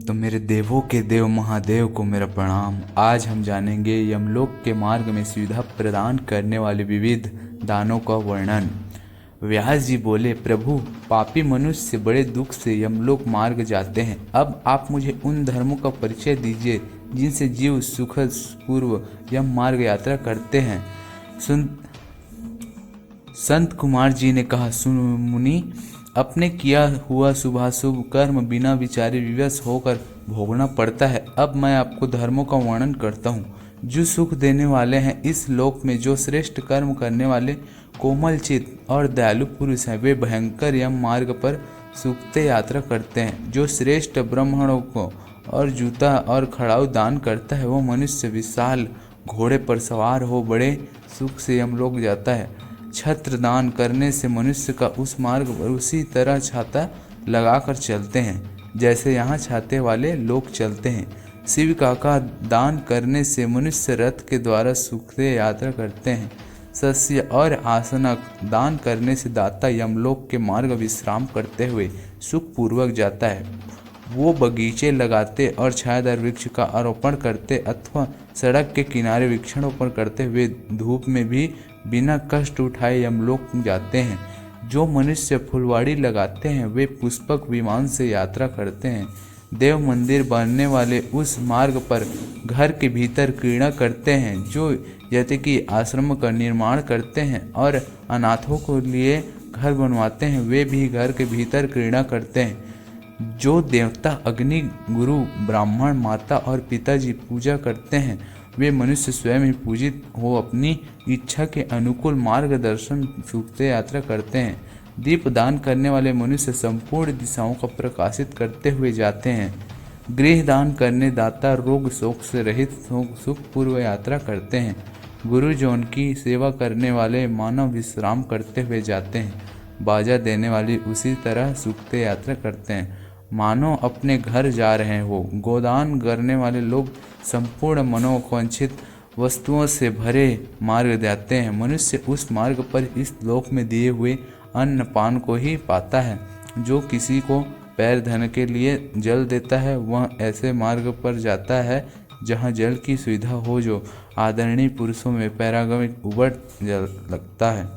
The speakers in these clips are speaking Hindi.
तो मेरे देवों के देव महादेव को मेरा प्रणाम। आज हम जानेंगे यमलोक के मार्ग में सुविधा प्रदान करने वाले विविध दानों का वर्णन। व्यास जी बोले, प्रभु पापी मनुष्य बड़े दुख से यमलोक मार्ग जाते हैं। अब आप मुझे उन धर्मों का परिचय दीजिए जिनसे जीव सुखद पूर्व यम मार्ग यात्रा करते हैं। संत कुमार जी ने कहा, सुनो मुनि, अपने किया हुआ शुभाशुभ कर्म बिना विचारे विवश होकर भोगना पड़ता है। अब मैं आपको धर्मों का वर्णन करता हूँ जो सुख देने वाले हैं। इस लोक में जो श्रेष्ठ कर्म करने वाले कोमल चित्त और दयालु पुरुष हैं, वे भयंकर यम मार्ग पर सुखते यात्रा करते हैं। जो श्रेष्ठ ब्राह्मणों को और जूता और खड़ाऊ दान करता है, वो मनुष्य विशाल घोड़े पर सवार हो बड़े सुख से यमलोक जाता है। छत्र दान करने से मनुष्य का उस मार्ग पर उसी तरह छाता लगाकर चलते हैं जैसे यहाँ छाते वाले लोग चलते हैं। शिव का दान करने से मनुष्य रथ के द्वारा सुख से यात्रा करते हैं। शस्य और आसनक दान करने से दाता यमलोक के मार्ग विश्राम करते हुए सुख पूर्वक जाता है। वो बगीचे लगाते और छायादार वृक्ष का आरोपण करते अथवा सड़क के किनारे वृक्षारोपण करते हुए धूप में भी बिना कष्ट उठाए यमलोक जाते हैं। जो मनुष्य फुलवाड़ी लगाते हैं, वे पुष्पक विमान से यात्रा करते हैं। देव मंदिर बनने वाले उस मार्ग पर घर के भीतर क्रीड़ा करते हैं। जो यतिकी आश्रम का निर्माण करते हैं और अनाथों को लिए घर बनवाते हैं, वे भी घर के भीतर क्रीड़ा करते हैं। जो देवता अग्नि, गुरु, ब्राह्मण, माता और पिताजी पूजा करते हैं, वे मनुष्य स्वयं ही पूजित हो अपनी इच्छा के अनुकूल मार्गदर्शन सुखते यात्रा करते हैं। दीप दान करने वाले मनुष्य संपूर्ण दिशाओं को प्रकाशित करते हुए जाते हैं। गृह दान करने दाता रोग शोक से रहित सुख पूर्व यात्रा करते हैं। गुरु जौन की सेवा करने वाले मानव विश्राम करते हुए जाते हैं। बाजा देने वाले उसी तरह सुखते यात्रा करते हैं मानो अपने घर जा रहे हो। गोदान करने वाले लोग संपूर्ण मनोवांछित वस्तुओं से भरे मार्ग जाते हैं। मनुष्य उस मार्ग पर इस लोक में दिए हुए अन्न पान को ही पाता है। जो किसी को पैर धोने के लिए जल देता है, वह ऐसे मार्ग पर जाता है जहाँ जल की सुविधा हो। जो आदरणीय पुरुषों में पैरागमिक उबड़ जल लगता है,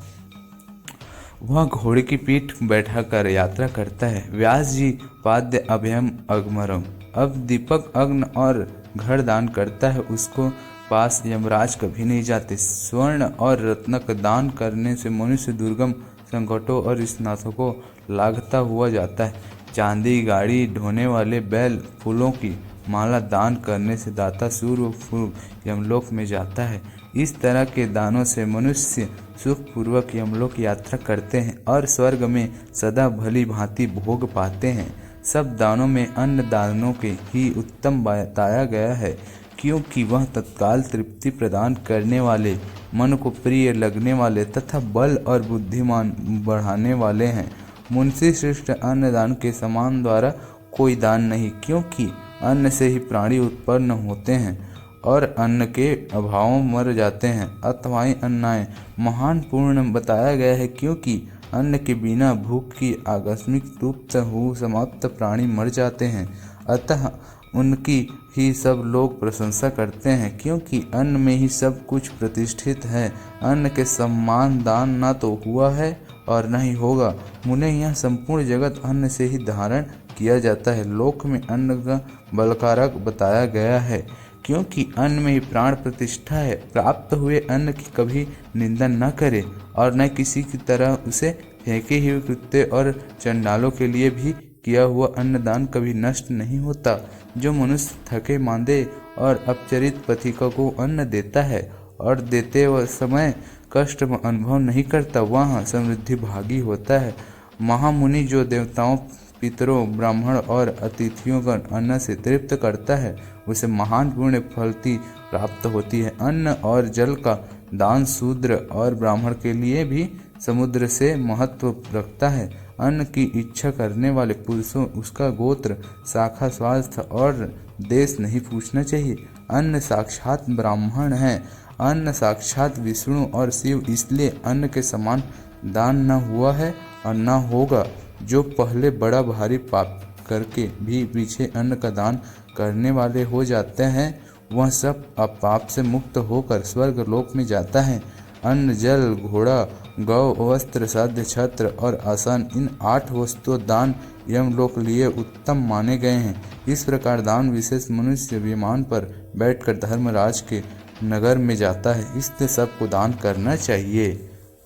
वह घोड़े की पीठ बैठाकर यात्रा करता है। व्यास जी पाद्य अभयम अगमरम। अब दीपक अग्न और घर दान करता है, उसको पास यमराज कभी नहीं जाते। स्वर्ण और रत्नक दान करने से मनुष्य दुर्गम संकटों और स्नाथों को लाघता हुआ जाता है। चांदी, गाड़ी ढोने वाले बैल, फूलों की माला दान करने से दाता सूर्य यमलोक में जाता है। इस तरह के दानों से मनुष्य सुखपूर्वक यमलोक यात्रा करते हैं और स्वर्ग में सदा भली भांति भोग पाते हैं। सब दानों में अन्न दानों के ही उत्तम बताया गया है, क्योंकि वह तत्काल तृप्ति प्रदान करने वाले, मन को प्रिय लगने वाले तथा बल और बुद्धिमान बढ़ाने वाले हैं। मुंशी श्रेष्ठ अन्न दान के समान द्वारा कोई दान नहीं, क्योंकि अन्न से ही प्राणी उत्पन्न होते हैं और अन्न के अभाव मर जाते हैं। अथवा अन्नाय महान पूर्ण बताया गया है, क्योंकि अन्न के बिना भूख की आकस्मिक तृप्त हो समाप्त प्राणी मर जाते हैं। अतः उनकी ही सब लोग प्रशंसा करते हैं, क्योंकि अन्न में ही सब कुछ प्रतिष्ठित है। अन्न के सम्मान दान न तो हुआ है और न ही होगा। मुने यह संपूर्ण जगत अन्न से ही धारण किया जाता है। लोक में अन्न का बलकारक बताया गया है, क्योंकि अन्न में ही प्राण प्रतिष्ठा है। प्राप्त हुए अन्न की कभी निंदा न करे और न किसी की तरह उसे फेंके हुए कुत्ते और चंडालों के लिए भी किया हुआ अन्नदान कभी नष्ट नहीं होता। जो मनुष्य थके मांदे और अपचरित पथिकों को अन्न देता है और देते समय कष्ट अनुभव नहीं करता, वह समृद्धि भागी होता है। महामुनि जो देवताओं, पितरों, ब्राह्मण और अतिथियों का अन्न से तृप्त करता है, उसे महान पुण्य फलती प्राप्त होती है। अन्न और जल का दान शूद्र और ब्राह्मण के लिए भी समुद्र से महत्व रखता है। अन्न की इच्छा करने वाले पुरुषों उसका गोत्र, शाखा, स्वास्थ्य और देश नहीं पूछना चाहिए। अन्न साक्षात ब्राह्मण है, अन्न साक्षात विष्णु और शिव, इसलिए अन्न के समान दान न हुआ है और न होगा। जो पहले बड़ा भारी पाप करके भी पीछे अन्न का दान करने वाले हो जाते हैं, वह सब पाप से मुक्त होकर स्वर्ग लोक में जाता है। अन्न, जल, घोड़ा, गौ, वस्त्र, साध्य, छत्र और आसन, इन 8 वस्तु दान यमलोक लिए उत्तम माने गए हैं। इस प्रकार दान विशेष मनुष्य विमान पर बैठकर धर्मराज के नगर में जाता है, इसलिए सबको दान करना चाहिए।